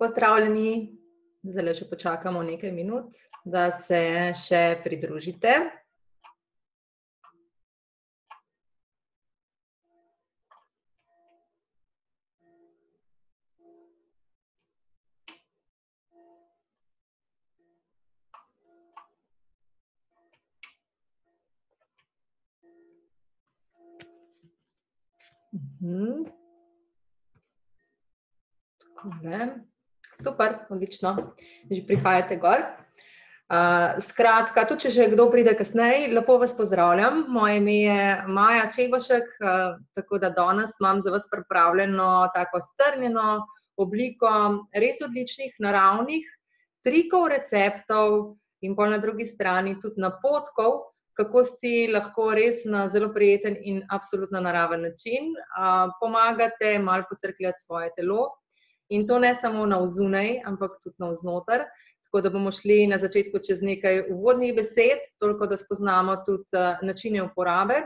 Pozdravljeni, zdaj še počakamo nekaj minut, da se še pridružite. Takole. Super, odlično, že prihajate gor. Skratka, tudi če že kdo pride kasneje, lepo vas pozdravljam. Moje ime je Maja Čebašek, tako da danes imam za vas pripravljeno tako strnjeno obliko res odličnih naravnih trikov, receptov in pol na drugi strani tudi napotkov, kako si lahko res na zelo prijeten in absolutno naraven način pomagate malo pocrkljati svoje telo. In to ne samo navzunaj, ampak tudi navznoter. Tako da bomo šli na začetku čez nekaj uvodnih besed, toliko da spoznamo tudi načine uporabe.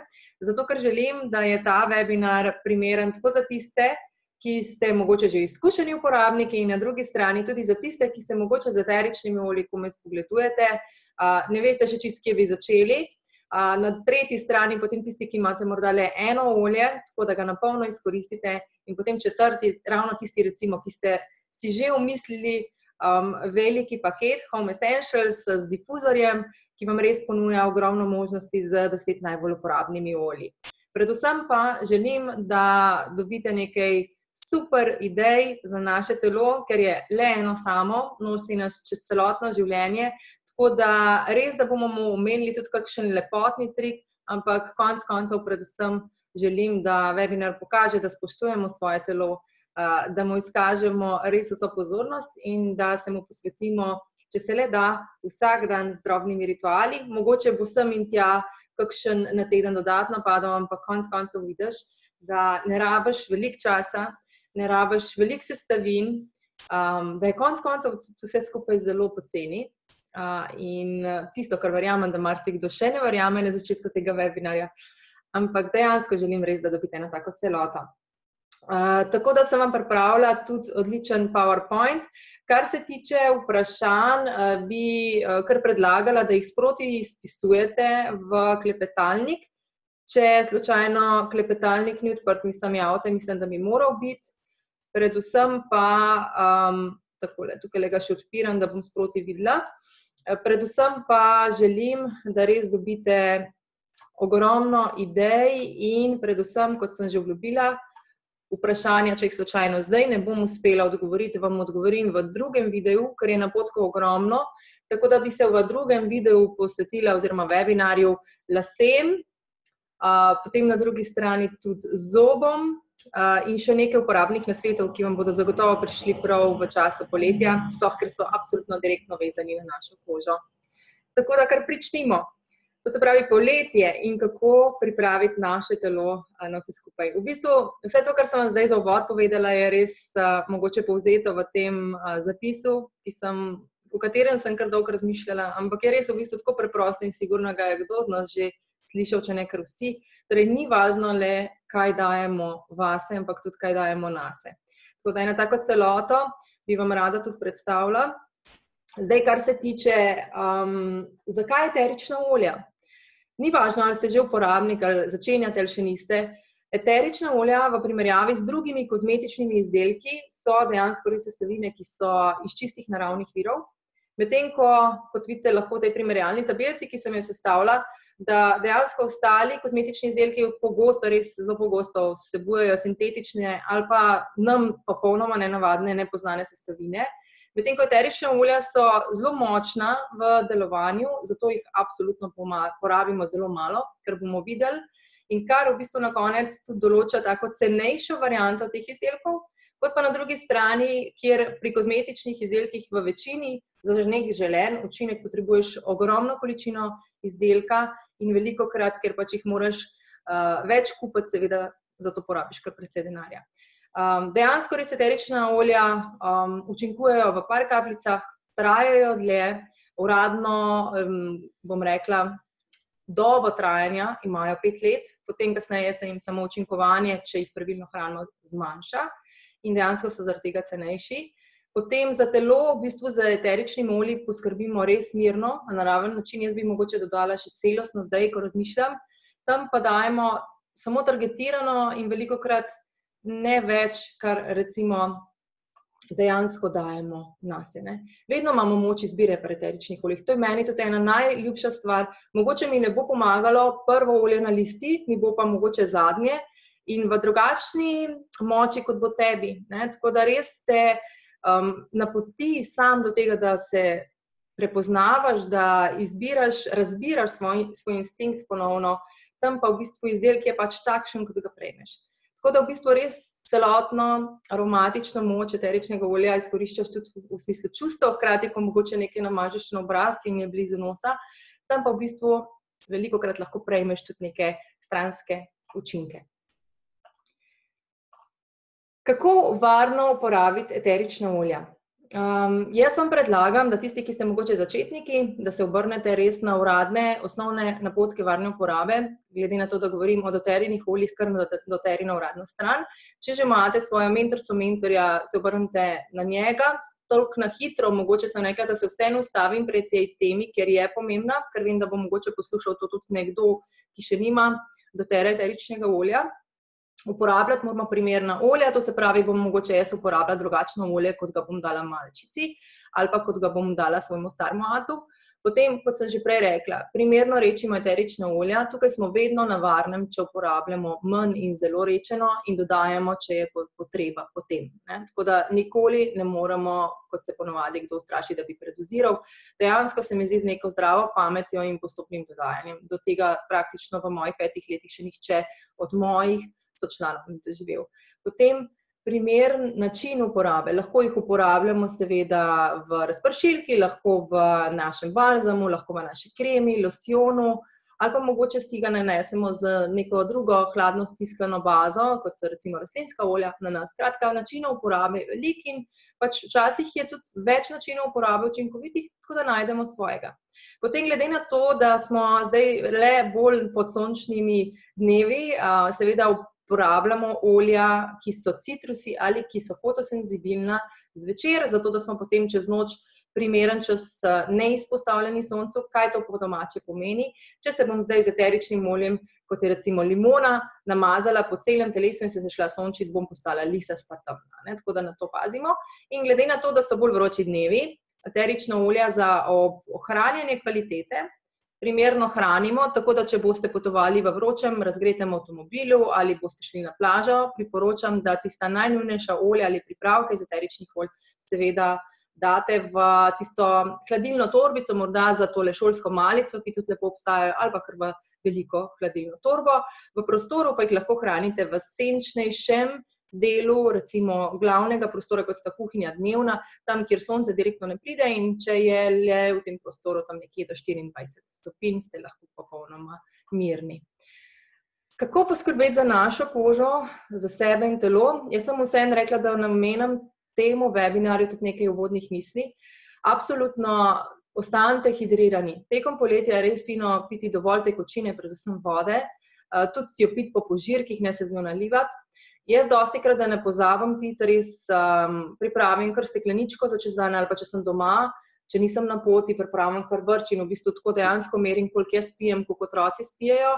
Zato, ker želim, da je ta webinar primeren tako za tiste, ki ste mogoče že izkušeni uporabniki in na drugi strani tudi za tiste, ki se mogoče z eteričnimi olji komaj spogledujete, ne veste še čisto, kje bi začeli. Na tretji strani potem tisti, ki imate morda le eno olje, tako da ga na polno izkoristite, in potem četrti, ravno tisti recimo, ki ste si že umislili veliki paket Home Essentials z difuzorjem, ki vam res ponuja ogromno možnosti z 10 najbolj uporabnimi olji. Predvsem pa želim, da dobite nekaj super idej za naše telo, ker je le eno samo, nosi nas čez celotno življenje. Tako da res, da bomo omenili tudi kakšen lepotni trik, ampak konec koncev predvsem želim, da webinar pokaže, da spoštujemo svoje telo, da mu izkažemo res vso pozornost in da se mu posvetimo, če se le da, vsak dan z drobnimi rituali. Mogoče bo sem in tja kakšen na teden dodatno padal, ampak konec koncev vidiš, da ne rabiš veliko časa, ne rabiš veliko sestavin, da je konec koncev vse skupaj zelo poceni. In tisto, kar verjamem, da marsikdo še ne verjame na začetku tega webinarja, ampak dejansko želim res, da dobite eno tako celoto. Tako da sem vam pripravila tudi odličen PowerPoint. Kar se tiče vprašanj, bi kar predlagala, da jih sproti izpisujete v klepetalnik. Če slučajno klepetalnik ni odprt, nisem javte, mislim, da bi moral biti. Predvsem pa, tukaj ga še odpiram, da bom sproti videla. Predvsem pa želim, da res dobite ogromno idej in predvsem, kot sem že obljubila, vprašanja, če jih slučajno zdaj ne bom uspela odgovoriti, vam odgovorim v drugem videu, ker je napotkov ogromno, tako da bi se v drugem videu posvetila oziroma webinarju lasem, potem na drugi strani tudi zobom in še nekaj uporabnih nasvetov, ki vam bodo zagotovo prišli prav v času poletja, sploh ker so absolutno direktno vezani na našo kožo. Tako da kar pričnimo. To se pravi poletje in kako pripraviti naše telo na vse skupaj. V bistvu vse to, kar sem vam zdaj za uvod povedala, je res mogoče povzeto v tem zapisu, v katerem sem kar dolgo razmišljala, ampak je res v bistvu tako preprosto in sigurno ga je kdo od nas že slišal, če ne kar vsi. Torej, ni važno le, kaj dajemo vase, ampak tudi, kaj dajemo nase. Tako da eno tako celoto bi vam rada tudi predstavila. Zdaj, kar se tiče, zakaj eterična olja? Ni važno, ali ste že uporabnik, ali začenjate, ali še niste. Eterična olja v primerjavi z drugimi kozmetičnimi izdelki so dejansko res sestavine, ki so iz čistih naravnih virov. Medtem ko, kot vidite lahko v tej primerjalni tabelici, ki sem jo sestavila, da dejansko ostali kozmetični izdelki pogosto, res zelo pogosto vsebujejo sintetične ali pa nam popolnoma nenavadne, nepoznane sestavine. Medtem ko eterična olja so zelo močna v delovanju, zato jih absolutno porabimo zelo malo, ker bomo videli, in kar v bistvu na konec tudi določa tako cenejšo varianto teh izdelkov, kot pa na drugi strani, kjer pri kozmetičnih izdelkih v večini za nek želen učinek potrebuješ ogromno količino izdelka in velikokrat, ker pač jih moraš več kupiti, seveda zato porabiš kar precej denarja. Dejansko res eterična olja učinkujejo v par kapljicah, trajajo dlje, uradno, bom rekla, dobo trajanja imajo 5 let, potem kasneje se jim samo učinkovanje, če jih pravilno hrano, zmanjša in dejansko so zaradi tega cenejši. Potem za telo, v bistvu za eteričnim olji poskrbimo res mirno, na naraven način. Jaz bi mogoče dodala še celostno zdaj, ko razmišljam. Tam pa dajemo samo targetirano in velikokrat ne več, kar recimo dejansko dajemo nase. Vedno imamo moč izbire pri eteričnih oljih. To je meni tudi ena najljubša stvar. Mogoče mi ne bo pomagalo prvo olje na listi, mi bo pa mogoče zadnje in v drugačni moči, kot bo tebi. Tako da res te napoti sam do tega, da se prepoznavaš, da izbiraš, razbiraš svoj instinkt ponovno, tam pa v bistvu izdelek je pač takšen, kot ga prejmeš. Tako da v bistvu res celotno aromatično moč eteričnega olja izkoriščaš tudi v smislu čustev, hkrati, ko mogoče nekaj namažeš na obraz in je blizu nosa, tam pa v bistvu velikokrat lahko prejmeš tudi neke stranske učinke. Kako varno uporabiti eterična olja? Jaz vam predlagam, da tisti, ki ste mogoče začetniki, da se obrnete res na uradne, osnovne napotke varne uporabe, glede na to, da govorim o doterinih oljih, kar doteri na uradno stran. Če že imate svojo mentorico, mentorja, se obrnite na njega, toliko na hitro, mogoče sem rekla, da se vseeno ustavim pri tej temi, ker je pomembna, ker vem, da bo mogoče poslušal to tudi nekdo, ki še nima dotera eteričnega olja. Uporabljati moramo primerna olja, to se pravi, bom mogoče jaz uporabljala drugačno olje, kot ga bom dala malčici ali pa kot ga bom dala svojemu staremu atu. Potem, kot sem že prej rekla, primerno rečimo eterična olja, tukaj smo vedno na varnem, če uporabljamo manj in zelo rečeno in dodajamo, če je potreba potem. Tako da nikoli ne moremo, kot se ponovadi kdo straši, da bi predoziral. Dejansko se mi zdi z neko zdravo pametjo in postopnim dodajanjem. Do tega praktično v mojih 5 letih še nihče od mojih sočlanov ni doživel. Potem primeren način uporabe. Lahko jih uporabljamo seveda v razpršilki, lahko v našem balzamu, lahko v naši kremi, losjonu, ali pa mogoče si ga nanesemo z neko drugo hladno stiskano bazo, kot so recimo rastlinska olja na nas. Skratka, načinov uporabe je veliko in pač včasih je tudi več načinov uporabe učinkovitih, tako da najdemo svojega. Potem glede na to, da smo zdaj le bolj pod sončnimi dnevi, seveda uporabljamo olja, ki so citrusi ali ki so fotosenzibilna zvečer, zato da smo potem čez noč primeren čas neizpostavljeni soncu. Kaj to po domače pomeni? Če se bom zdaj z eteričnim oljem, kot je recimo limona, namazala po celem telesu in se zašla sončiti, bom postala lisasta temna. Tako da na to pazimo. In glede na to, da so bolj vroči dnevi, eterična olja za ohranjanje kvalitete primerno hranimo, tako da če boste potovali v vročem, razgretem avtomobilu ali boste šli na plažo, priporočam, da tista najnujnejša olja ali pripravke iz eteričnih olj seveda date v tisto hladilno torbico, morda za tole šolsko malico, ki tudi lepo obstajajo, ali pa kar v veliko hladilno torbo. V prostoru pa jih lahko hranite v senčnejšem delu, recimo glavnega prostora, kot sta kuhinja dnevna, tam, kjer sonce direktno ne pride, in če je le v tem prostoru tam nekje do 24 stopinj, ste lahko popolnoma mirni. Kako poskrbeti za našo kožo, za sebe in telo? Jaz sem vseeno rekla, da namenim temu webinarju tudi nekaj uvodnih misli. Absolutno ostanite hidrirani. Tekom poletja je res fino piti dovolj tekočine, predvsem vode, tudi jo piti po požirkih, ne se z njo nalivati. Jaz dostikrat, da ne pozabim piti, res pripravim kar stekleničko za čez dan, ali pa če sem doma, če nisem na poti, pripravim kar vrč in v bistvu tako dejansko merim, koliko jaz pijem, koliko otroci spijejo.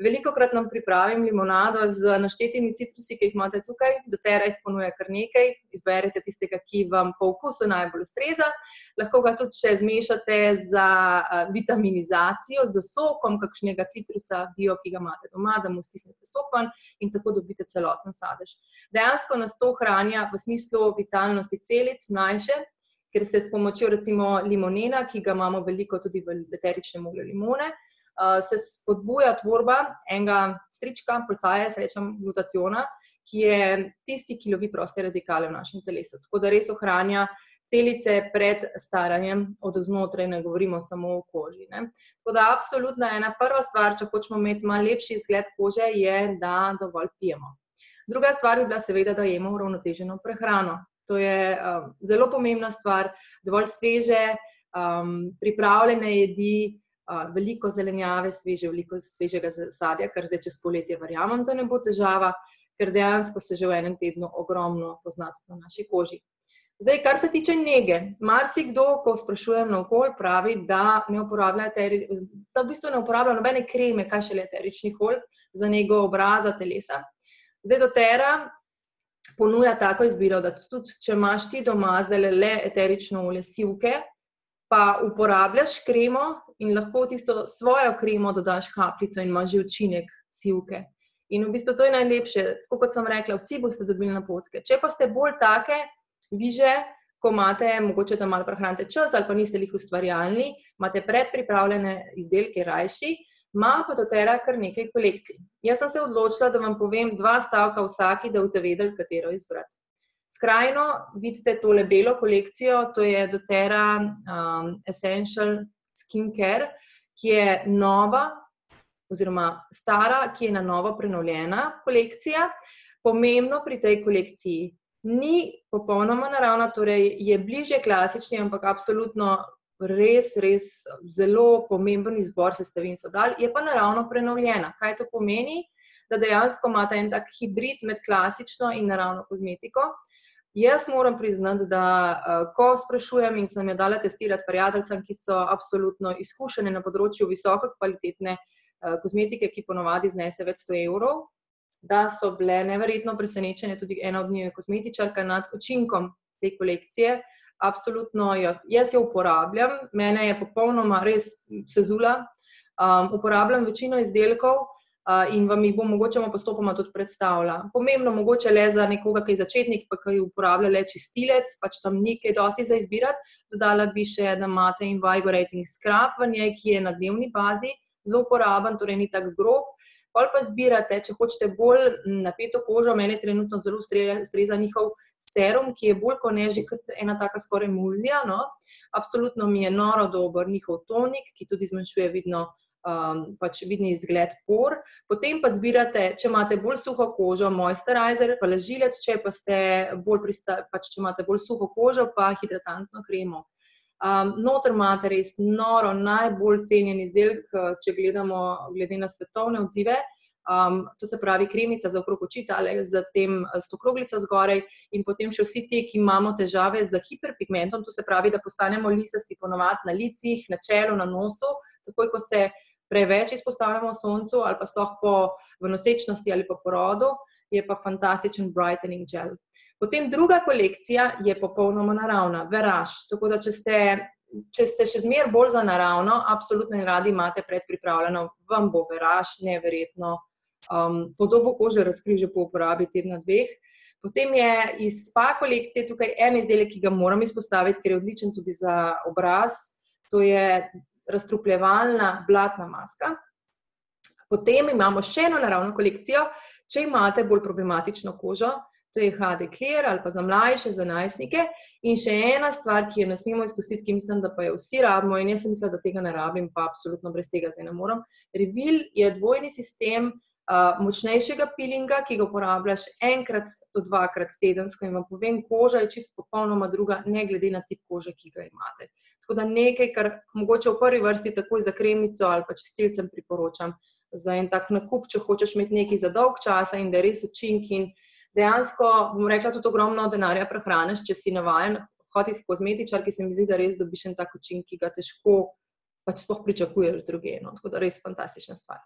Velikokrat nam pripravim limonado z naštetimi citrusi, ki jih imate tukaj, dotera jih ponuja kar nekaj, izberete tistega, ki vam po okusu najbolj ustreza. Lahko ga tudi še zmešate za vitaminizacijo, z sokom kakšnega citrusa bio, ki ga imate doma, da mu stisnete sok ven in tako dobite celoten sadež. Dejansko nas to ohranja v smislu vitalnosti celic, mlajše, ker se s pomočjo recimo limonena, ki ga imamo veliko tudi v eteričnem olju limone, se spodbuja tvorba enega strička, polcaja, srečam glutationa, ki je tisti, ki lovi proste radikale v našem telesu. Tako da res ohranja celice pred staranjem od znotraj, ne govorimo samo o koži. Tako da absolutno ena prva stvar, če hočemo imeti malo lepši izgled kože, je, da dovolj pijemo. Druga stvar bi bila seveda, da jemo uravnoteženo prehrano. To je zelo pomembna stvar, dovolj sveže, pripravljene jedi, veliko zelenjave, veliko svežega sadja, kar zdaj čez poletje verjamem, da ne bo težava, ker dejansko se že v enem tednu ogromno pozna tudi na naši koži. Zdaj, kar se tiče nege, marsikdo, ko sprašujem naokoli, pravi, da ne uporablja da v bistvu ne uporablja nobene kreme, kaj šele eteričnih olj za nego obraza, telesa. Zdaj, doTERRA ponuja tako izbiro, da tudi, če imaš ti doma zdaj le eterično olje sivke, pa uporabljaš kremo in lahko v tisto svojo kremo dodaš kapljico in imaš že učinek sivke. In v bistvu to je najlepše, tako kot sem rekla, vsi boste dobili napotke. Če pa ste bolj take, viže, ko imate, mogoče da malo prehranite čas ali pa niste lih ustvarjalni, imate predpripravljene izdelke rajši, ima pa doTERRA kar nekaj kolekcij. Jaz sem se odločila, da vam povem 2 stavka vsaki, da boste vedeli, katero izbrati. Skrajno vidite tole belo kolekcijo, to je doTERRA Essential Skincare, ki je nova, oziroma stara, ki je na novo prenovljena kolekcija. Pomembno pri tej kolekciji ni popolnoma naravna, torej je bližje klasični, ampak absolutno res zelo pomemben izbor sestavin so dali, je pa naravno prenovljena. Kaj to pomeni? Da dejansko imate en tak hibrid med klasično in naravno kozmetiko. Jaz moram priznati, da ko sprašujem in sem jo dala testirati prijateljcem, ki so absolutno izkušene na področju visoko kvalitetne kozmetike, ki ponavadi znese več 100 evrov, da so bile neverjetno presenečene, tudi ena od njih je kozmetičarka, nad učinkom te kolekcije. Absolutno jaz jo uporabljam, mene je popolnoma res sezula, uporabljam večino izdelkov in vam jih bom mogoče postopoma tudi predstavila. Pomembno mogoče le za nekoga, ki je začetnik, pa ki uporablja le čistilec, pač tam ni kaj dosti za izbirati. Dodala bi še, da imate Invigorating Scrub v njej, ki je na dnevni bazi, zelo uporaben, torej ni tak grob. Pol pa zbirate, če hočete bolj napeto kožo, meni trenutno zelo ustreza njihov serum, ki je bolj kot ne že kot ena taka skoraj emulzija, no. Absolutno mi je noro dober njihov tonik, ki tudi zmanjšuje vidni izgled por. Potem pa zbirate, če imate bolj suho kožo, moisturizer, vlažilec, če pa ste če imate bolj suho kožo, pa hidratantno kremo. Noter imate res noro najbolj cenjen izdelek, če gledamo glede na svetovne odzive, to se pravi kremica za okrog oči, tale z to kroglico zgoraj in potem še vsi ti, ki imamo težave z hiperpigmentom, to se pravi, da postanemo lisasti ponovadi na licih, na čelu, na nosu, takoj, ko se preveč izpostavljamo soncu ali pa sploh v nosečnosti ali pa po rodu, je pa fantastičen brightening gel. Potem druga kolekcija je popolnoma naravna, Veraž. Tako da, če ste še zmeraj bolj za naravno, absolutno in radi imate predpripravljeno, vam bo Veraž neverjetno podobo kože razkril že po uporabi tedna 2. Potem je iz spa kolekcije tukaj en izdelek, ki ga moram izpostaviti, ker je odličen tudi za obraz. To je razstrupljevalna blatna maska. Potem imamo še eno naravno kolekcijo, če imate bolj problematično kožo, to je HD Clear ali pa za mlajše, za najstnike. In še ena stvar, ki jo ne smemo izpustiti, ki mislim, da pa jo vsi rabimo in jaz sem mislila, da tega ne rabim, pa absolutno brez tega zdaj ne morem. Reveal je dvojni sistem močnejšega peelinga, ki ga uporabljaš 1 do 2krat tedensko in vam povem, koža je čisto popolnoma druga, ne glede na tip kože, ki ga imate. Tako da nekaj, kar mogoče v prvi vrsti takoj za kremico ali pa čistilcem priporočam, za en tak nakup, če hočeš imeti nekaj za dolg časa in da je res učinek in dejansko, bom rekla, tudi ogromno denarja prehraneš, če si navajen hoditi k kozmetičarki, se mi zdi, da res dobiš en tak učinek, ki ga težko pač sploh pričakuješ drugje, no, tako da res fantastična stvar.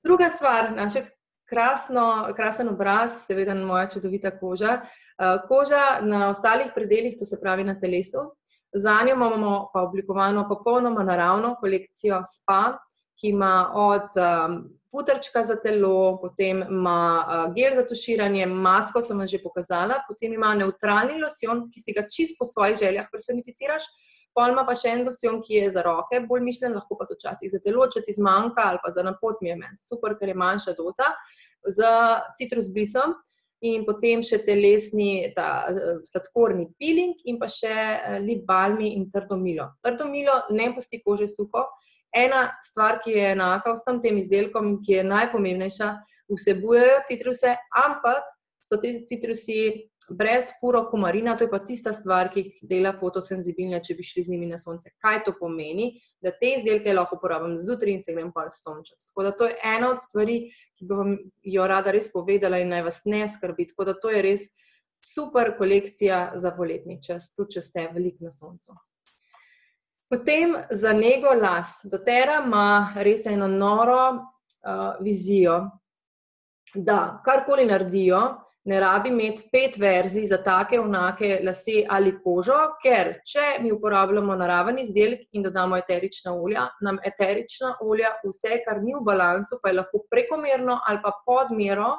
Druga stvar, naš krasen obraz, seveda moja čudovita koža. Koža na ostalih predelih, to se pravi na telesu, zanjo imamo pa oblikovano popolnoma naravno kolekcijo Spa, ki ima od putrčka za telo, potem ima gel za tuširanje, masko sem vam že pokazala, potem ima nevtralni losjon, ki si ga čisto po svojih željah personificiraš, pol ima pa še en losjon, ki je za roke bolj mišljen, lahko pa to včasih za telo, če ti zmanjka ali pa za na pot mi je meni super, ker je manjša doza, z citrus blisom in potem še telesni sladkorni peeling in pa še lip balmi in trdo milo. Trdo milo ne pusti kože suho. Ena stvar, ki je enaka vsem tem izdelkom in ki je najpomembnejša, vsebujejo citruse, ampak so ti citrusi brez furokumarina, to je pa tista stvar, ki jih dela fotosenzibilne, če bi šli z njimi na sonce. Kaj to pomeni? Da te izdelke lahko uporabim zjutraj in se grem pa sončati. Tako da to je ena od stvari, ki bi vam jo rada res povedala in naj vas ne skrbi. Tako da to je res super kolekcija za poletni čas, tudi če ste veliko na soncu. Potem za nego las. doTERRA ima res eno noro vizijo, da karkoli naredijo, ne rabi imeti 5 verzij za take, onake lase ali kožo, ker če mi uporabljamo naraven izdelek in dodamo eterična olja, nam eterična olja vse, kar ni v balansu, pa je lahko prekomerno ali pa podmero,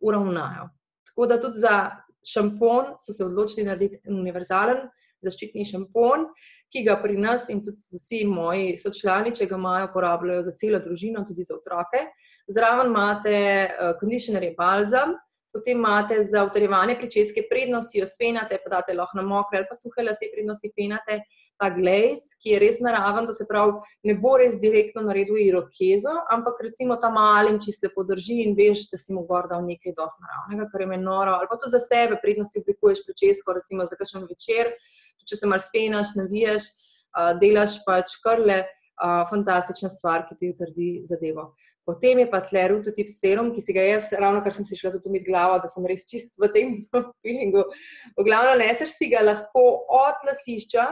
uravnajo. Tako da tudi za šampon so se odločili narediti univerzalen zaščitni šampon, ki ga pri nas in tudi vsi moji sočlani, če ga imajo, uporabljajo za celo družino, tudi za otroke. Zraven imate conditioner in balzam, potem imate za utrjevanje pričeske, predno si jo spenate, pa date lahko na mokre ali pa suhe lase, predno si penate ta glaze, ki je res naraven, to se pravi, ne bo res direktno naredil irokezo, ampak recimo ta malim čisto podrži in veš, da si mu gor dal nekaj dosti naravnega, kar je meni noro, ali pa tudi za sebe, predno si oblikuješ pričesko, recimo za kakšen večer, če se malo spenaš, naviješ, delaš pač krle, fantastična stvar, ki ti utrdi zadevo. Potem je pa tle Rutotip serum, ki si ga jaz, ravno kar sem si šla tudi umiti glavo, da sem res čist v tem feelingu. V glavno neseš si ga lahko od lasišča,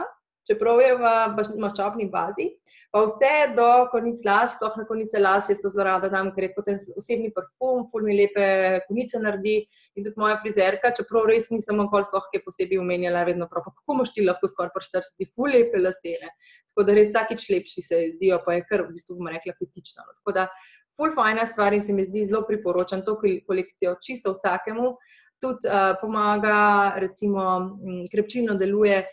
čeprav je v maščobni bazi, pa vse do konic las, sploh na konice las, jaz to zelo rada dam, ker je potem osebni parfum, ful mi lepe konice naredi in tudi moja frizerka, čeprav res nisem okoli sploh kaj posebej omenjala, vedno prav, pa kako imaš ti lahko skoraj pri 40 ful lepe lasene. Tako da res vsakič lepši se zdijo, pa je kar v bistvu, bom rekla, petično. Tako da ful fajna stvar in se mi zdi zelo priporočam to kolekcijo čisto vsakemu. Tudi pomaga, recimo, krepčilno deluje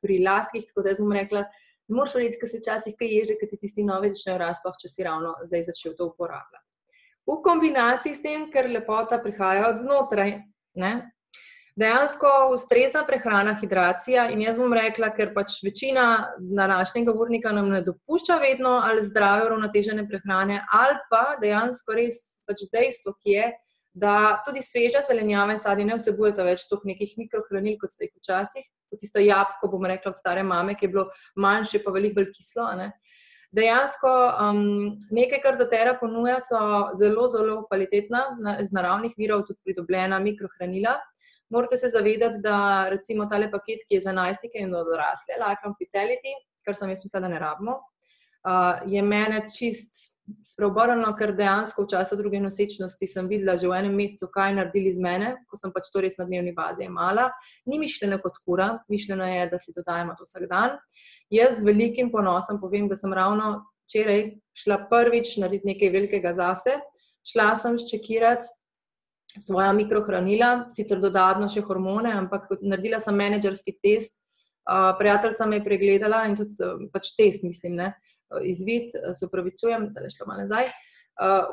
pri laskih, tako da jaz bom rekla, ne moreš verjeti, ko se včasih kaj ježe, ko ti tisti novi začnejo rasti, če si ravno zdaj začel to uporabljati. V kombinaciji s tem, ker lepota prihaja od znotraj, ne? Dejansko ustrezna prehrana, hidracija in jaz bom rekla, ker pač večina današnjega urnika nam ne dopušča vedno ali zdrave uravnotežene prehrane ali pa dejansko res pač dejstvo, ki je, da tudi sveža zelenjava in sadje ne vsebujeta več toliko nekih mikrohranil, kot ste jih včasih, kot tisto jabolko, bom rekla, od stare mame, ki je bilo manjše pa veliko bolj kislo, ne. Dejansko nekaj, kar doTERRA ponuja, so zelo, zelo kvalitetna, iz naravnih virov tudi pridobljena mikrohranila. Morate se zavedati, da recimo tale paket, ki je za najstnike in odrasle, Lifelong Vitality, kar sem jaz mislila, da ne rabimo, je mene čist spreobrnilo, ker dejansko v času druge nosečnosti sem videla že v enem mesecu, kaj naredili z mene, ko sem pač to res na dnevni bazi jemala. Ni mišljeno kot kura, mišljeno je, da si dodajamo to vsak dan. Jaz z velikim ponosom povem, da sem ravno včeraj šla prvič narediti nekaj velikega zase. Šla sem ščekirati svoja mikrohranila, sicer dodatno še hormone, ampak naredila sem menedžerski test. Prijateljica me je pregledala in tudi pač test, mislim, ne, izvid, se opravičujem, zdaj šla malo nazaj.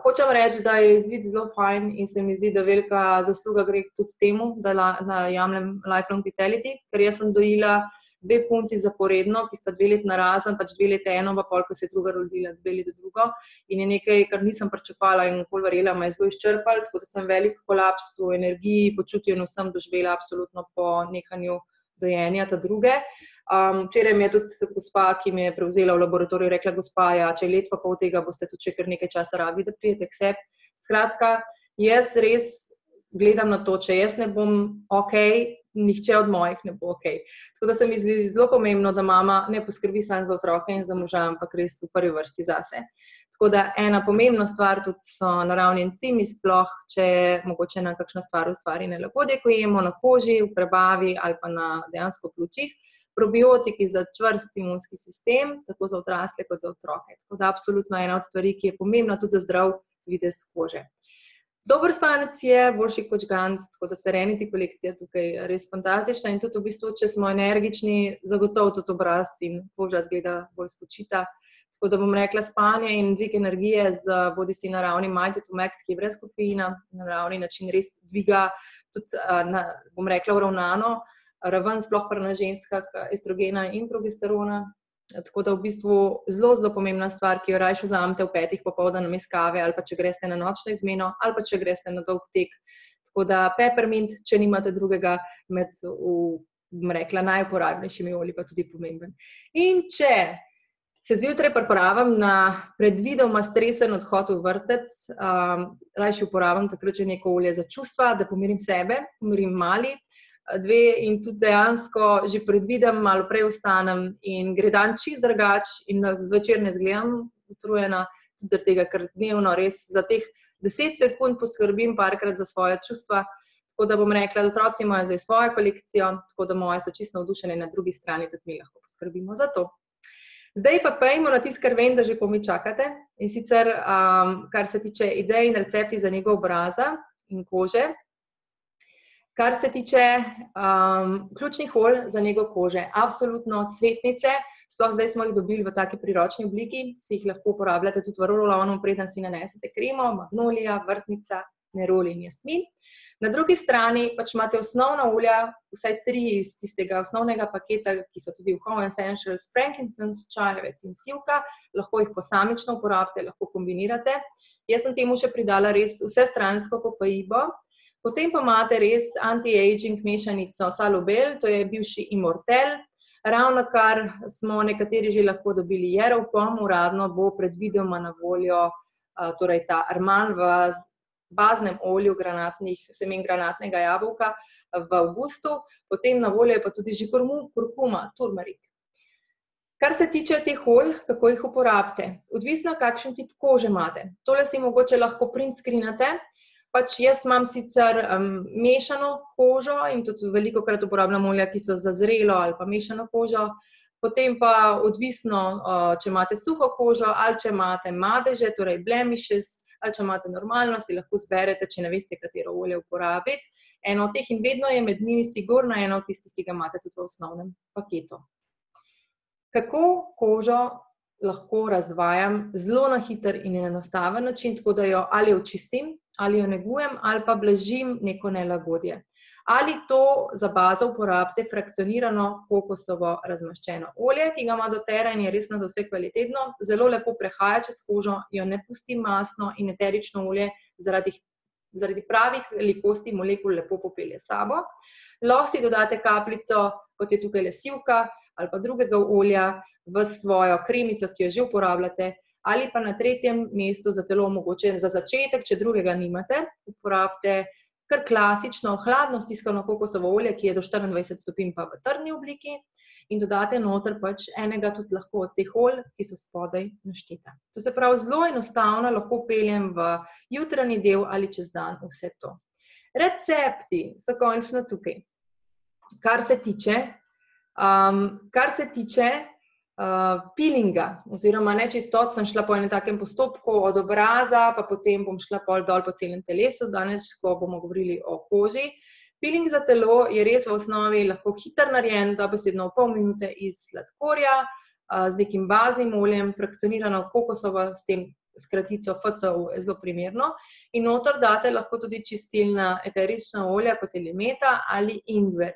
Hočem reči, da je izvid zelo fajn in se mi zdi, da velika zasluga gre tudi temu, da jemljem Lifelong Vitality, ker jaz sem dojila 2 punci zaporedno, ki sta 2 leti narazen, pač 2 leti eno, pa pol, ko se je druga rodila, 2 leti drugo. In je nekaj, kar nisem pričakovala in bolj verjela, me je zelo izčrpalo, tako da sem velik kolaps v energiji, počutju in vsem doživela absolutno po nehanju dojenja ta druge. Včeraj mi je tudi gospa, ki me je prevzela v laboratoriju, rekla, gospa, ja, če je let pa pol tega, boste tudi še kar nekaj časa rabi, da pridete k sebi. Skratka, jaz res gledam na to, če jaz ne bom okej, nihče od mojih ne bo okej. Tako da se mi zdi zelo pomembno, da mama ne poskrbi samo za otroke in za moža, ampak res v prvi vrsti zase. Tako da ena pomembna stvar tudi so naravni encimi, sploh, če mogoče na kakšna stvar ustvari nelagodje, ko jemo na koži, v prebavi ali pa na dejansko pljučih. Probiotiki za čvrst imunski sistem, tako za odrasle kot za otroke. Tako da absolutno ena od stvari, ki je pomembna tudi za zdrav videz kože. Dober spanec je boljši kot žganc, tako da Serenity kolekcija tukaj res fantastična in tudi v bistvu, če smo energični, zagotovo tudi obraz in koža zgleda bolj spočita. Tako da bom rekla, spanje in dvig energije z bodisi naravnim Mighty to Max, ki je brez kofeina, na naravni način res dviga tudi, bom rekla, uravnano raven, sploh pri nas ženskah, estrogena in progesterona. Tako da v bistvu zelo, zelo pomembna stvar, ki jo rajši vzamete v 5 popoldan namesto kave ali pa če greste na nočno izmeno ali pa če greste na dolg tek. Tako da peppermint, če nimate drugega, bom rekla, najuporabnejšimi olji pa tudi pomemben. In če se zjutraj pripravim na predvidoma stresen odhod v vrtec, rajši uporabim takrat že neko olje za čustva, da pomirim sebe, pomirim mali, in tudi dejansko že predvidem, malo prej vstanem in gre dan čist drugač in zvečer ne izgledam utrujena, tudi zaradi tega, ker dnevno res za teh 10 sekund poskrbim parkrat za svoje čustva, tako da bom rekla, da otroci imajo zdaj svojo kolekcijo, tako da moje so čisto navdušene, na drugi strani tudi mi lahko poskrbimo za to. Zdaj pa pejmo na tisto, kar vem, da že komaj čakate, in sicer, kar se tiče idej in recepti za nego obraza in kože. Kar se tiče ključnih olj za nego kože, absolutno cvetnice, sploh zdaj smo jih dobili v taki priročni obliki, si jih lahko uporabljate tudi v roll-onu, preden si nanesete kremo, magnolija, vrtnica, neroli in jasmin. Na drugi strani pač imate osnovna olja, vsaj 3 iz tistega osnovnega paketa, ki so tudi v Home Essentials, frankincense, čajevec in sivka, lahko jih posamično uporabite, lahko kombinirate. Jaz sem temu še pridala res vsestransko kopaibo. Potem pa imate res anti-aging mešanico Salubel, to je bivši Immortel. Ravnokar smo nekateri že lahko dobili Jerov pom, uradno bo predvidoma na voljo torej ta Arman v baznem olju semen granatnega jabolka v avgustu, potem na voljo je pa tudi že kurkuma, turmerik. Kar se tiče teh olj, kako jih uporabite, odvisno kakšen tip kože imate. Tole si mogoče lahko print screenate, pač jaz imam sicer mešano kožo in tudi velikokrat uporabljam olja, ki so za zrelo ali pa mešano kožo, potem pa odvisno, če imate suho kožo ali če imate madeže, torej blemishes, ali če imate normalno, si lahko zberete, če ne veste, katero olje uporabiti. Eno od teh in vedno je med njimi sigurno eno od tistih, ki ga imate tudi v osnovnem paketu. Kako kožo lahko razvajam zelo na hiter in enostaven način, tako da jo ali očistim, ali jo negujem, ali pa blažim neko nelagodje. Ali to za bazo uporabite frakcionirano kokosovo razmaščeno olje, ki ga ima doTERRA in je res nadvse kvalitetno, zelo lepo prehaja čez kožo, jo ne pusti masno in eterično olje zaradi pravih velikosti molekul lepo popelje s sabo. Lahko si dodate kapljico, kot je tukaj sivka, ali pa drugega olja v svojo kremico, ki jo že uporabljate, ali pa na tretjem mestu za telo mogoče za začetek, če drugega nimate, uporabite kar klasično, hladno stiskano kokosovo olje, ki je do 24 stopinj pa v trdni obliki, in dodate noter pač enega tudi lahko od teh olj, ki so spodaj našteta. To se pravi, zelo enostavno lahko peljem v jutranji del ali čez dan vse to. Recepti so končno tukaj. Kar se tiče peelinga oziroma nečistot, sem šla po enem takem postopku od obraza, pa potem bom šla pol dol po celem telesu, danes, ko bomo govorili o koži. Peeling za telo je res v osnovi lahko hiter narejen, dobesedno v pol minute iz sladkorja, z nekim baznim oljem, frakcionirano kokosovo, s tem skratico FCO je zelo primerno, in noter date lahko tudi čistilna eterična olja, kot je limeta ali ingver.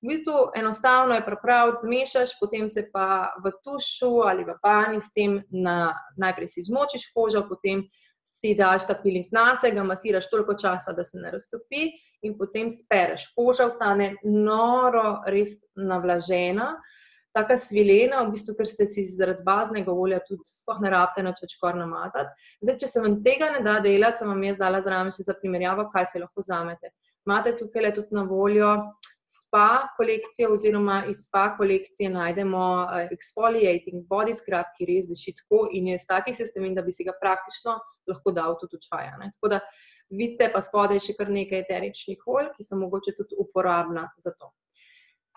V bistvu enostavno je pripraviti, zmešaš, potem se pa v tušu ali v banji s tem najprej si zmočiš kožo, potem si daš ta peeling nase, ga masiraš toliko časa, da se ne raztopi in potem spereš. Koža ostane noro, res navlažena, taka svilena, v bistvu, ker ste si zaradi baznega olja tudi sploh ne rabite nič več skoraj namazati. Zdaj, če se vam tega ne da delati, sem vam jaz dala zraven še za primerjavo, kaj se lahko vzamete. Imate tukaj tudi na voljo spa kolekcijo oziroma iz spa kolekcije najdemo exfoliating body scrub, ki res diši tako in je s takih sestavin, da bi si ga praktično lahko dal tudi v čaja. Tako da vidite pa spodaj še kar nekaj eteričnih olj, ki so mogoče tudi uporabna za to.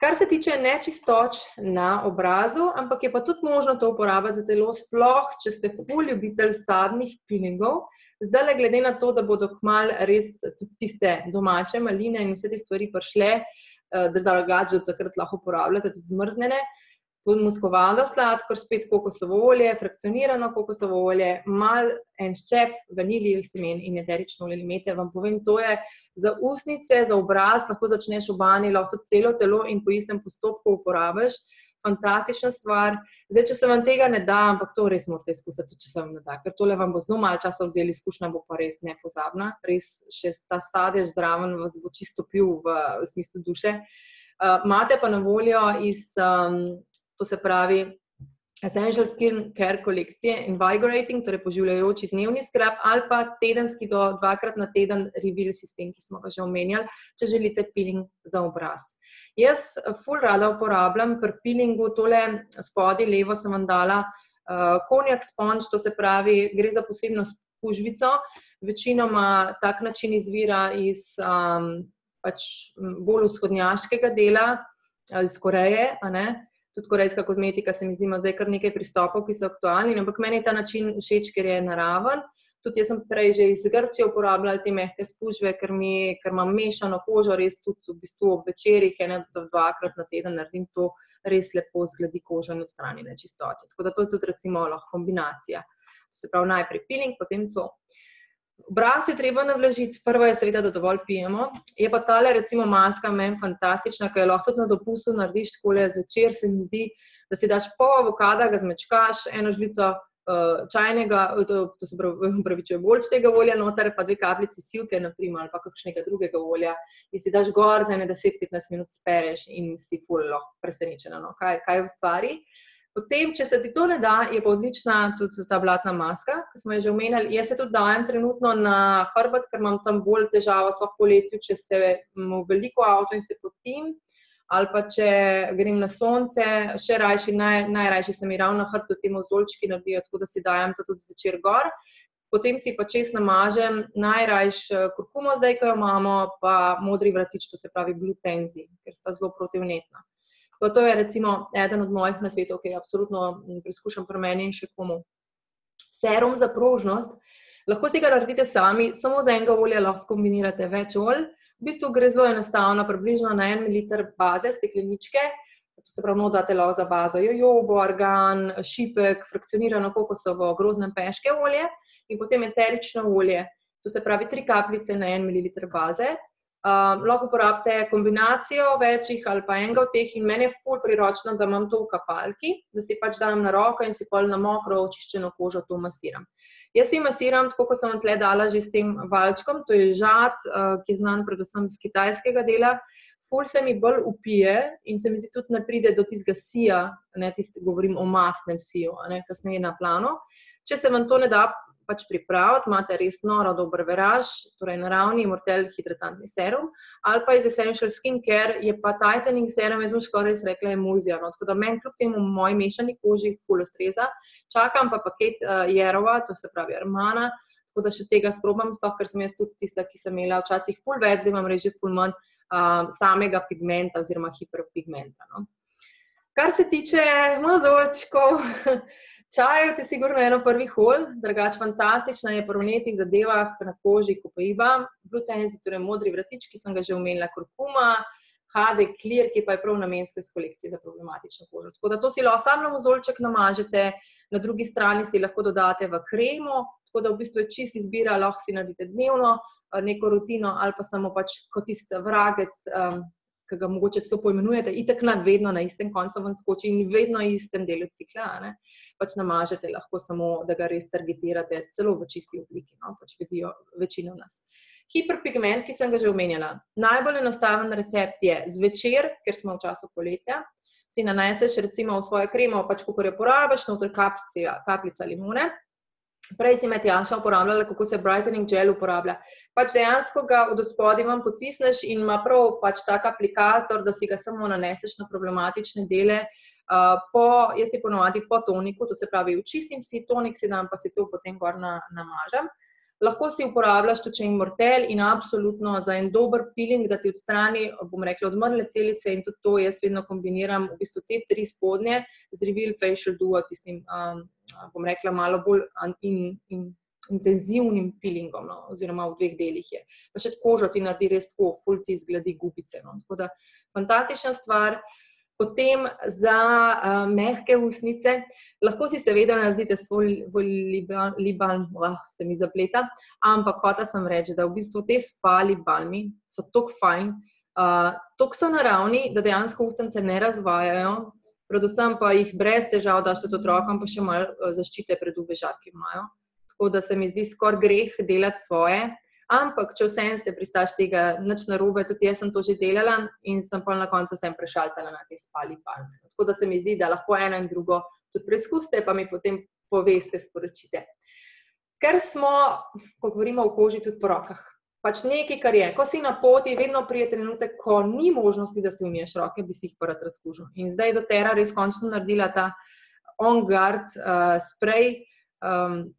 Kar se tiče nečistoč na obrazu, ampak je pa tudi možno to uporabiti za telo, sploh, če ste ful ljubitelj sadnih peelingov. Zdaj, glede na to, da bodo kmalu res tudi tiste domače maline in vse te stvari prišle, da drugače do takrat lahko uporabljate tudi zmrznjene, muskovado sladkor, spet kokosovo olje, frakcionirano kokosovo olje, malo en ščep vanilijevih semen in eterično olje limete. Vam povem, to je za usnice, za obraz, lahko začneš v banji, lahko tudi celo telo in po istem postopku uporabiš. Fantastična stvar. Zdaj, če se vam tega ne da, ampak to res morate izkusiti, če se vam ne da, ker tole vam bo zelo malo časa vzeli, izkušnja bo pa res nepozabna, res še ta sadež zraven vas bo čisto pil v smislu duše. Imate pa na voljo to se pravi Essential Skin Care kolekcije Invigorating, torej poživljajoči dnevni skrab ali pa tedenski do 2-krat na teden reveal sistem, ki smo ga že omenjali, če želite peeling za obraz. Jaz ful rada uporabljam pri peelingu tole spodaj levo sem vam dala konjak sponge, to se pravi, gre za posebno spužvico, večinoma tak način izvira iz pač bolj vzhodnjaškega dela, iz Koreje, a ne? Tudi korejska kozmetika se mi zdi zdaj kar nekaj pristopov, ki so aktualni, ampak meni je ta način všeč, ker je naraven. Tudi jaz sem prej že iz Grčije uporabljala te mehke spužve, ker imam mešano kožo, res tudi v bistvu ob večerih, 1 do 2-krat na teden naredim to, res lepo zgledi kožo in odstrani nečistoče. Tako da to je tudi recimo lahko kombinacija. To se pravi najprej peeling, potem to. Obraz je treba navlažiti, prvo je seveda, da dovolj pijemo, je pa tale recimo maska meni fantastična, ki jo lahko tudi na dopustu narediš takole zvečer, se mi zdi, da si daš pol avokada, ga zmečkaš, 1 žlico čajnega, to se pravi, boljčnega olja noter, pa 2 kapljici sivke, naprimer, ali pa kakšnega drugega olja, in si daš gor za 10-15 minut spereš in si ful lahko presenečena, no, kaj ustvari. Potem, če se ti to ne da, je pa odlična tudi ta blatna maska, ki smo jo že omenjali. Jaz se tudi dajem trenutno na hrbet, ker imam tam bolj težavo, sploh poletju, če se v veliko avto in se potim, ali pa če grem na sonce, še rajši, najrajši se mi ravno na hrbtu te mozolčki naredijo, tako da si dajem to tudi zvečer gor. Potem si pa čez namažem najrajš kurkumo zdaj, ko jo imamo, pa modri vratič, to se pravi Blue Tansy, ker sta zelo protivnetna. To je recimo eden od mojih nasvetov, ki je absolutno preizkušam pri meni in še komu. Serum za prožnost, lahko si ga naredite sami, samo za enega olja lahko kombinirate več olj. V bistvu gre zelo enostavno, približno na 1 ml baze, stekleničke, to se pravi, date lahko za bazo jojobo, argan, šipek, frakcionirano kokosovo, groznem peške olje in potem eterično olje, to se pravi 3 kapljice na 1 ml baze. Lahko uporabite kombinacijo večjih ali pa enega od teh in meni je ful priročno, da imam to v kapalki, da si pač dam na roko in si pol na mokro očiščeno kožo to masiram. Jaz si masiram, tako kot sem vam tle dala že s tem valčkom, to je žad, ki je znan predvsem z kitajskega dela, ful se mi bolj upije in se mi zdi tudi ne pride do tistega sija, govorim o masnem siju, kasneje na plano. Če se vam to ne da pač pripraviti, imate res noro dober veraž, torej naravni Immortelle hidratantni serum, ali pa iz Essential Skin Care je pa tightening serum, jaz bom skoraj res rekla emulzija, tako da meni kljub temu moji mešani koži ful ustreza. Čakam pa paket Jerova, to se pravi Armana, tako da še tega sprobam, sploh ker sem jaz tudi tista, ki sem imela včasih ful več, zdaj imam res že ful manj samega pigmenta oziroma hiperpigmenta. Kar se tiče mozolčkov, čajevec je sigurno eno prvih olj, drugače fantastična je pri vnetih zadevah na koži Copaiba, Blue Tansy, torej modri vratič, ki sem ga že omenila, kurkuma, HD Clear, ki pa je prav namensko iz kolekcije za problematično kožo. Tako da to si lahko sam na mozolček namažete, na drugi strani si lahko dodate v kremo, tako da v bistvu je čist izbira, lahko si naredite dnevno neko rutino ali pa samo pač kot tisti vragec, ki ga mogoče celo poimenujete, itak vedno na istem koncu vam skoči in vedno v istem delu cikla, pač namažete lahko samo, da ga res targetirate, celo v čisti obliki, pač vidijo večino nas. Hiperpigment, ki sem ga že omenjala. Najbolj enostaven recept je zvečer, ker smo v času poletja, si naneseš recimo v svojo kremo, pač kakor jo porabiš, noter kapljica limone. Prej si Matjaša uporabljala, kako se brightening gel uporablja. Pač dejansko ga od spodaj vam potisneš in ima prav pač tak aplikator, da si ga samo naneseš na problematične dele. Jaz si ponovadi po toniku, to se pravi očistim si, tonik si dam, pa si to potem gor namažem. Lahko si uporabljaš tudi še Immortelle in absolutno za en dober peeling, da ti odstrani, bom rekla, odmrle celice in tudi to jaz vedno kombiniram v bistvu te 3 spodnje z Reveal Facial Duo, tistim, bom rekla, malo bolj intenzivnim peelingom, oziroma v 2 delih je. Pa še kožo ti naredi res tako, ful ti zgledi gubice. Tako da fantastična stvar. Potem za mehke ustnice, lahko si seveda naredite svoj liban, se mi zapleta, ampak hotela sem reči, da v bistvu te spa libalmi so toliko fajn, toliko so naravni, da dejansko ustnice ne razvajajo, predvsem pa jih brez težav daš tudi otrokom, pa še malo zaščite pred UV-žarki imajo. Tako da se mi zdi skoraj greh delati svoje. Ampak, če vsem ste pristaš tega, nič narobe, tudi jaz sem to že delala in sem pa na koncu sem prešaltala na te spa libalme. Tako da se mi zdi, da lahko eno in drugo tudi preizkusite, pa mi potem poveste, sporočite. Ker smo, ko govorimo o koži, tudi po rokah. Pač nekaj, kar je. Ko si na poti, vedno pride trenutek, ko ni možnosti, da si umiješ roke, bi si jih pa rad razkužil. In zdaj doTERRA res končno naredila ta On Guard sprej,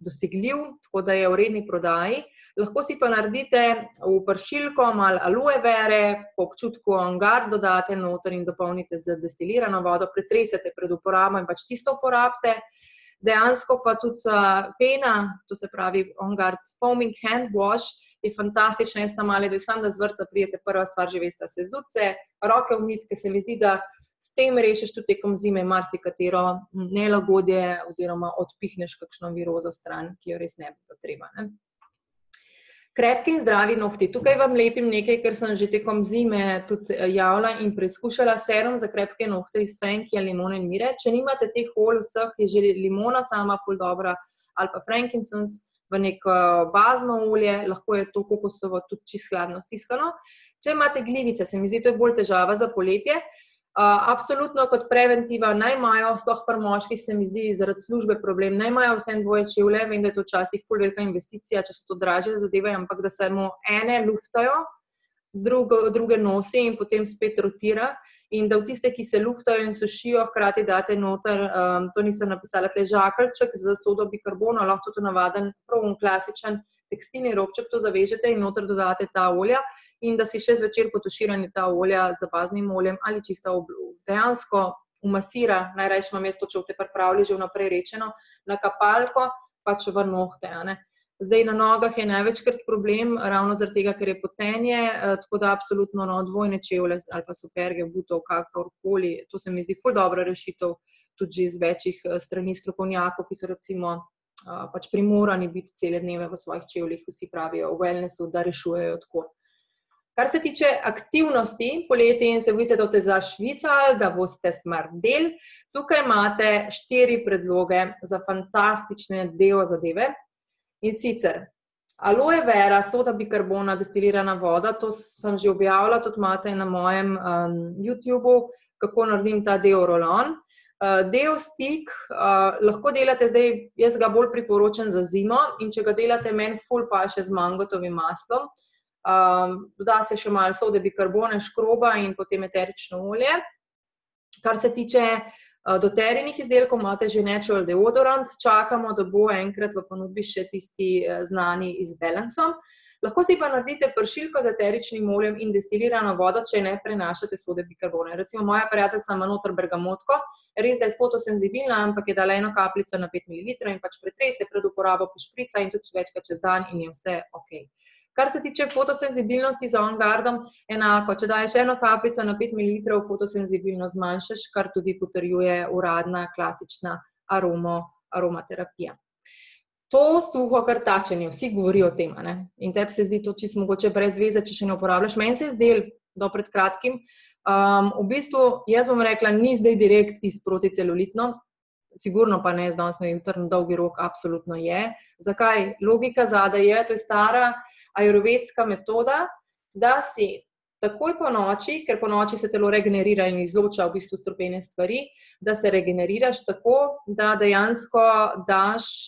dosegljiv, tako da je v redni prodaji. Lahko si pa naredite v pršilko malo aloe vere, po občutku On Guard dodate noter in dopolnite z destilirano vodo, pretresete pred uporabo in pač tisto uporabite. Dejansko pa tudi pena, to se pravi On Guard Foaming Hand Wash, je fantastična, jaz tam malo, da z vrtca prijete, prva stvar že veste, se zuce, roke umiti, ker se mi zdi, da s tem rešiš tudi tekom zime marsikatero nelagodje oziroma odpihneš kakšno virozo stran, ki jo res ne bi potreba. Ne? Krepki in zdravi nohti. Tukaj vam lepim nekaj, ker sem že tekom zime tudi javila in preizkušala serum za krepke nohte iz Frankija, limone in mire. Če nimate teh olj vseh, je že limona sama ful dobra ali pa frankincense v neko bazno olje, lahko je to kokosovo tudi čisto hladno stiskano. Če imate glivice, se mi zdi, to je bolj težava za poletje, absolutno kot preventiva naj imajo, sploh pri moških se mi zdi zaradi službe problem, naj imajo vsem dvoje čevlje, vem, da je to včasih ful velika investicija, če so to dražje zadeve, ampak da se mu ene luftajo, druge nosi in potem spet rotira in da v tiste, ki se luftajo in sušijo, hkrati date noter, to nisem napisala, tle žakeljček z sodo bikarbono, lahko to navaden, prav klasičen tekstilni robček, to zavežete in noter dodate ta olja in da si še zvečer potuširanje ta olja z baznim oljem ali čista dejansko umasira, najrajši imam jaz to, če te pripravili že vnaprej rečeno, na kapalko, pač v nohte. Zdaj na nogah je največkrat problem, ravno zaradi tega, ker je potenje, tako da absolutno dvojne čevlje ali pa superge, butov, kakorkoli, to se mi zdi ful dobra rešitev, tudi že iz večjih strani strokovnjakov, ki so recimo pač primorani biti cele dneve v svojih čevljih, vsi pravijo v wellnessu, da rešujejo tako. Kar se tiče aktivnosti poleti in se vidite, da boste zašvicali, da boste smrdeli, tukaj imate 4 predloge za fantastične zadeve. In sicer aloe vera, soda bikarbona, destilirana voda, to sem že objavila, tudi imate na mojem YouTubeu, kako naredim ta deorolon. Del stik lahko delate zdaj, jaz ga bolj priporočam za zimo in če ga delate meni ful paše z mangotovim maslom, doda se še malo sode bikarbone, škroba in potem eterično olje. Kar se tiče doTERRInih izdelkov, imate že natural deodorant, čakamo, da bo enkrat v ponudbi še tisti znani z balansom. Lahko si pa naredite pršilko z eteričnim oljem in destilirano vodo, če ne prenašate sode bikarbone. Recimo moja prijateljica ima noter bergamotko, res da je fotosenzibilna, ampak je dala 1 kapljico na 5 ml in pač pretrese pred uporabo pošprica in tudi večkrat čez dan in je vse ok. Kar se tiče fotosenzibilnosti za On Guardom, enako, če daješ 1 kapljico na 5 ml, fotosenzibilnost zmanjšaš, kar tudi potrjuje uradna klasična aromaterapija. To suho krtačenje, vsi govorijo o tem, ne? In tebi se zdi to čisto mogoče brez veze, če še ne uporabljaš. Meni se je zdel do pred kratkim, v bistvu, jaz bom rekla, ni zdaj direkt tisto proticelulitno, sigurno pa ne, danes na jutri na dolgi rok, absolutno je. Zakaj? Logika zadaj je, to je stara ajurvedska metoda, da si takoj po noči, ker po noči se telo regenerira in izloča v bistvu strupene stvari, da se regeneriraš tako, da dejansko daš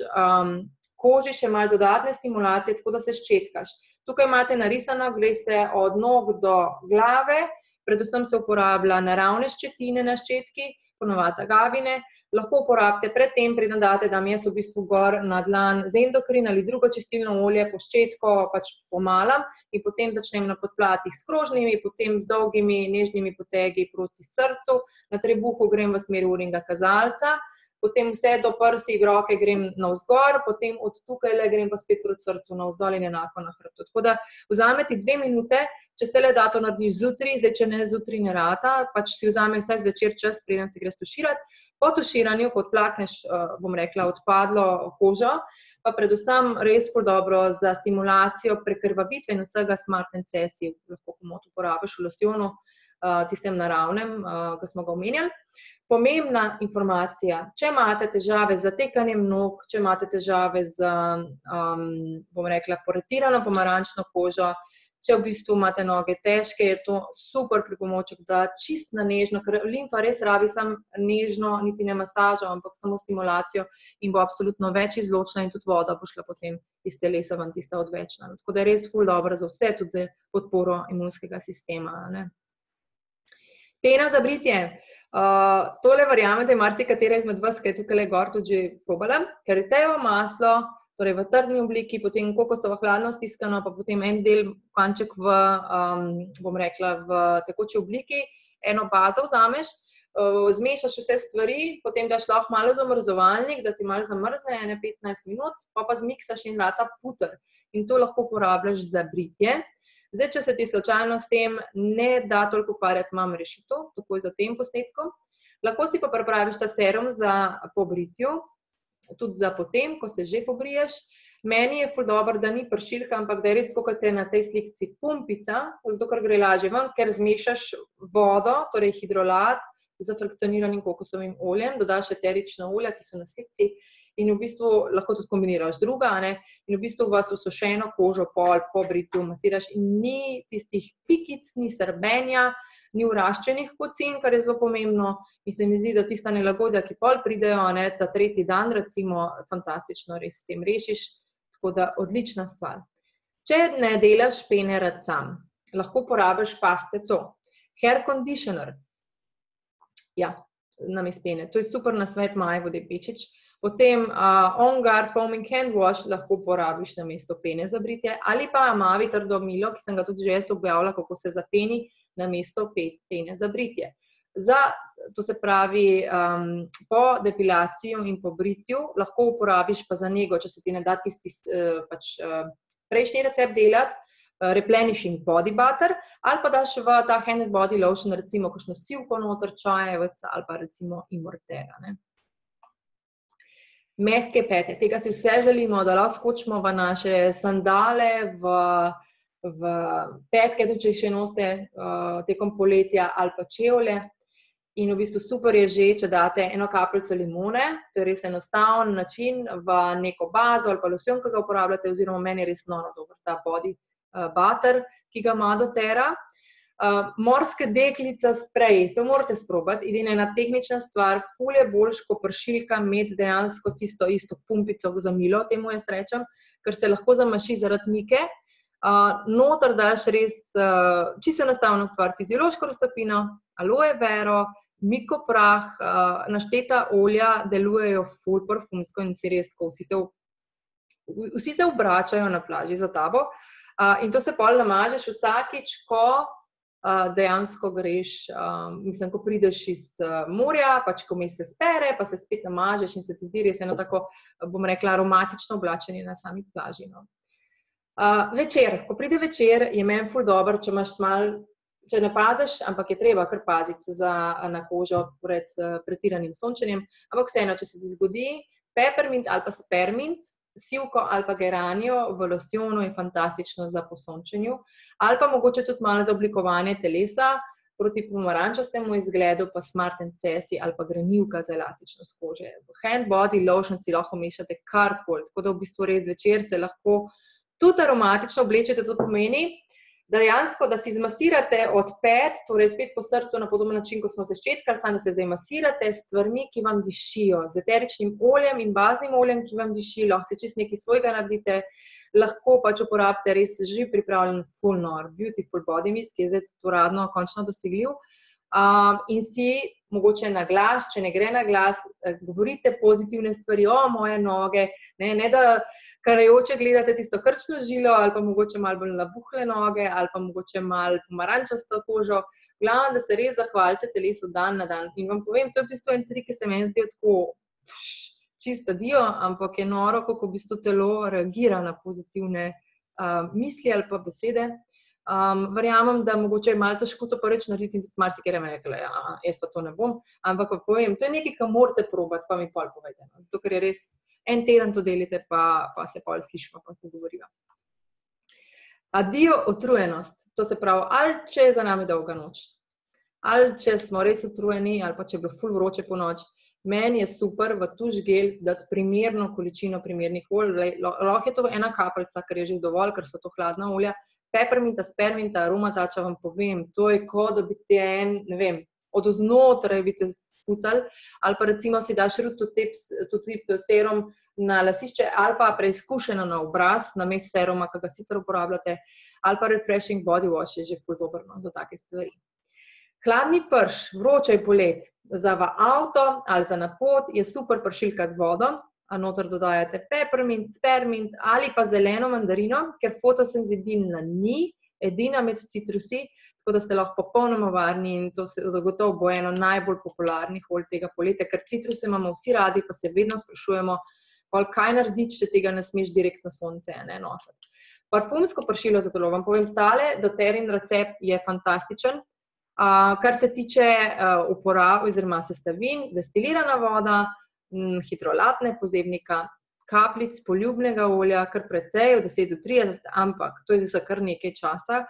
koži še malo dodatne stimulacije, tako da se ščetkaš. Tukaj imate narisano, gre se od nog do glave, predvsem se uporablja naravne ščetine na ščetki, ponovadi agavine, lahko uporabite predtem, preden date, dam jaz v bistvu gor na dlan z endokrin ali drugo čistilno olje, po ščetko pač pomalam in potem začnem na podplatih s krožnimi, potem z dolgimi nežnimi potegi proti srcu, na trebuhu grem v smeri urnega kazalca, potem vse do prsi, v roke grem navzgor, potem od tukaj grem pa spet proti srcu navzdol in enako na hrbtu. Tako da vzameti 2 minute, če se le da to narediš zjutraj, zdaj če ne zjutraj ne rata, pač si vzame vsaj zvečer čas, preden se greš tuširati. Po tuširanju, ko odplakneš, bom rekla, odpadlo kožo, pa predvsem res ful dobro za stimulacijo prekrvavitve in vsega Smart & Cesi, lahko komot uporabiš v losjonu, tistem naravnem, ko smo ga omenjali. Pomembna informacija, če imate težave z zatekanjem nog, če imate težave z, bom rekla, poretirano pomarančno kožo, Če v bistvu imate noge težke, je to super pripomoček, da čist na nežno, ker limfa res rabi samo nežno, niti ne masažo, ampak samo stimulacijo in bo absolutno več izločna in tudi voda bo šla potem iz telesa ven, tista odvečna. Tako da je res ful dobro za vse, tudi za podporo imunskega sistema, ne. Pena za britje. Tole verjamem, da je marsikatera izmed vas, ki je tukaj gor tudi že probala, karitejevo maslo, torej v trdni obliki, potem kokosovo hladno stiskano, pa potem en del kanček v, bom rekla, v tekoči obliki, eno bazo vzameš, zmešaš vse stvari, potem daš lahko malo v zamrzovalnik, da ti malo zamrzne, 15 minut, pa zmiksaš in rata puter. In to lahko uporabljaš za britje. Zdaj, če se ti slučajno s tem ne da toliko ukvarjati, imam rešitev, takoj za tem posnetkom. Lahko si pa pripraviš ta serum za po britju, tudi za potem, ko se že pobriješ. Meni je ful dobro, da ni pršilka, ampak da je res tako, kot je na tej slikci pumpica, zato ker gre lažje ven, ker zmešaš vodo, torej hidrolat, z frakcioniranim kokosovim oljem, dodaš eterična olja, ki so na slikci, in v bistvu lahko tudi kombiniraš druga, ne, in v bistvu vas usušeno kožo po britju masiraš in ni tistih pikic, ni srbenja, ni uraščenih kocin, kar je zelo pomembno, in se mi zdi, da tista nelagodja, ki pol pridejo, ne, ta tretji dan, recimo, fantastično res s tem rešiš, tako da odlična stvar. Če ne delaš pene rad sam, lahko porabiš paste to. Hair conditioner. Ja, namesto pene. To je super nasvet Maje Vodepečič. Potem On Guard Foaming Hand Wash lahko porabiš namesto pene za britje ali pa Amavi trdo milo, ki sem ga tudi že jaz objavila, kako se zapeni namesto pene za britje. To se pravi, po depilaciji in po britju lahko uporabiš pa za nego, če se ti ne da tisti prejšnji recept delati, replenishing body butter, ali pa daš v ta hand and body lotion recimo kakšno sivko noter, čajevec ali pa recimo Immortera, ne. Mehke pete, tega si vse želimo, da lahko skočimo v naše sandale, v petke, tudi če še nosite tekom poletja ali pa čevlje. In v bistvu super je že, če date eno kapljico limone, to je res enostaven način, v neko bazo ali pa losjon, ki ga uporabljate, oziroma meni je res noro dober ta body butter, ki ga ima doTERRA. Morske deklica sprej, to morate sprobati, edina ena tehnična stvar, ful je boljš, ko pršilka imeti dejansko tisto isto pumpico za milo, temu jaz rečem, ker se lahko zamaši zaradi mike. Noter daš res čisto enostavno stvar, fiziološko raztopino, aloe vero, mikoprah, našteta olja delujejo ful parfumsko in si res tako, vsi se obračajo na plaži za tabo. In to se pol namažeš vsakič, ko dejansko greš, mislim, ko prideš iz morja, pač ko se spere, pa se spet namažeš in se ti zdi res eno tako, bom rekla, aromatično oblačenje na sami plaži, no. Večer, ko pride večer, je meni ful dobro, če imaš malo, če ne paziš, ampak je treba kar paziti na kožo pred pretiranim sončenjem, ampak vseeno, če se ti zgodi, peppermint ali pa spearmint, sivko ali pa geranijo v losjonu je fantastično za po sončenju, ali pa mogoče tudi malo za oblikovanje telesa, proti pomarančastemu izgledu pa Smart & Sassy ali pa granivka za elastičnost kože. Hand body lotion si lahko mešate karkoli, tako da v bistvu res večer se lahko tudi aromatično oblečete, to pomeni, da dejansko, da si zmasirate od pet, torej spet po srcu na podoben način, ko smo se ščetkali, samo da se zdaj masirate s stvarmi, ki vam dišijo, z eteričnim oljem in baznim oljem, ki vam diši, lahko se čisto nekaj svojega naredite, lahko pač uporabite res že pripravljen full nor, beautiful body mist, ki je zdaj tudi uradno končno dosegljiv. In si mogoče na glas, če ne gre na glas, govorite pozitivne stvari, moje noge, ne da karajoče gledate tisto krčno žilo, ali pa mogoče malo bolj nabuhle noge, ali pa mogoče malo pomarančasto kožo, glavno, da se res zahvalite telesu dan na dan. In vam povem, to je v bistvu en trik, ki se meni zdi tako čisto dio, ampak je noro, kako v bistvu telo reagira na pozitivne misli ali pa besede. Verjamem, da mogoče je malo težko to prvič narediti in tudi marsikera me rekla, jaz pa to ne bom, ampak povem, to je nekaj, kar morate probati, pa mi pol povejte, zato ker je res en teden to delite, pa se pol slišimo, pa pogovoriva. Adijo utrujenost, to se pravi, ali če je za nami dolga noč, ali če smo res utrujeni, ali pa če je bilo ful vroče po noč, meni je super v tuš gel dati primerno količino primernih olj, lahko je to ena kapljica, ker je že dovolj, ker so to hladna olja, pepperminta, sperminta, aromata, če vam povem, to je kot, da bi ti ne vem, od oznotraj bi te spucali, ali pa recimo si daš rutotip serum na lasišče, ali pa preizkušeno na obraz, namesto seruma, ki ga sicer uporabljate, ali pa refreshing body wash je že ful dobro za take stvari. Hladni prš, vroče polet, za v avto ali za na pot je super pršilka z vodo, a noter dodajate peppermint, spermint ali pa zeleno mandarino, ker fotosenzibilna ni, edina med citrusi, tako da ste lahko popolnoma varni in to se zagotovo bo eno najbolj popularnih olj tega poletja, ker citruse imamo vsi radi, pa se vedno sprašujemo, kaj narediti, če tega ne smeš direkt na sonce nositi. Parfumsko pršilo za telo, vam povem, tale doTERRA recept je fantastičen. Kar se tiče uporabe oziroma sestavin, destilirana voda, hidrolatne pozebnika, kapljic poljubnega olja, kar precej, od 10 do 30, ampak to je za kar nekaj časa.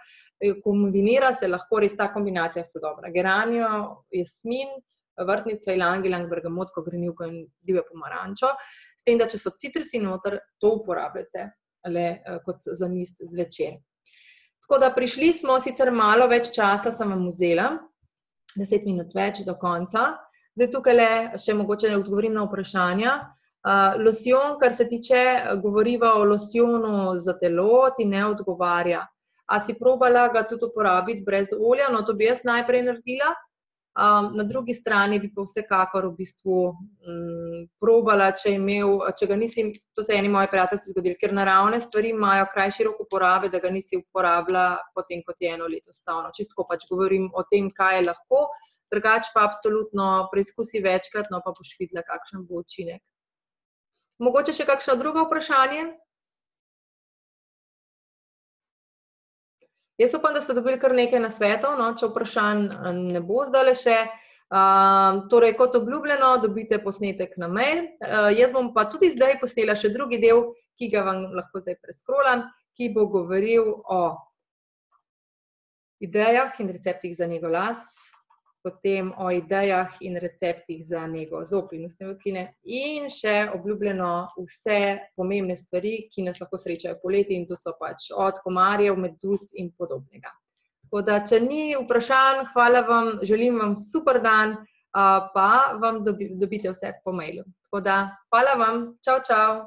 Kombinira se lahko res ta kombinacija je dobra. Geranio, jasmin, vrtnica, ilang-ilang, bergamotko, grenivko in divjo pomarančo. S tem, da če so citrusi noter, to uporabljate le kot zamist zvečer. Tako da prišli smo, sicer malo več časa sem vam vzela, 10 minut več do konca. Zdaj tukaj le še mogoče odgovorim na vprašanja. Losjon, kar se tiče govoriva o losjonu za telo, ti ne odgovarja. A si probala ga tudi uporabiti brez olja? No, to bi jaz najprej naredila. Na drugi strani bi pa vsekakor v bistvu probala, če ga nisi, to se eni moji prijateljci zgodili, ker naravne stvari imajo krajši rok uporabe, da ga nisi uporabila potem, kot je 1 leto stavno. Čisto pač govorim o tem, kaj je lahko, drugače pa absolutno preizkusi večkrat, no pa boš videla, kakšen bo učinek. Mogoče še kakšno drugo vprašanje? Jaz upam, da ste dobili kar nekaj nasvetov, no, če vprašanj ne bo zdajle še. Torej, kot obljubljeno, dobite posnetek na mail. Jaz bom pa tudi zdaj posnela še drugi del, ki ga vam lahko zdaj preskrolam, ki bo govoril o idejah in receptih za nego las, potem o idejah in receptih za nego zob in ustne votline in še obljubljeno vse pomembne stvari, ki nas lahko srečajo poleti in to so pač od komarjev, meduz in podobnega. Tako da, če ni vprašanj, hvala vam, želim vam super dan, pa vam dobite vse po mailu. Tako da, hvala vam, čau, čau.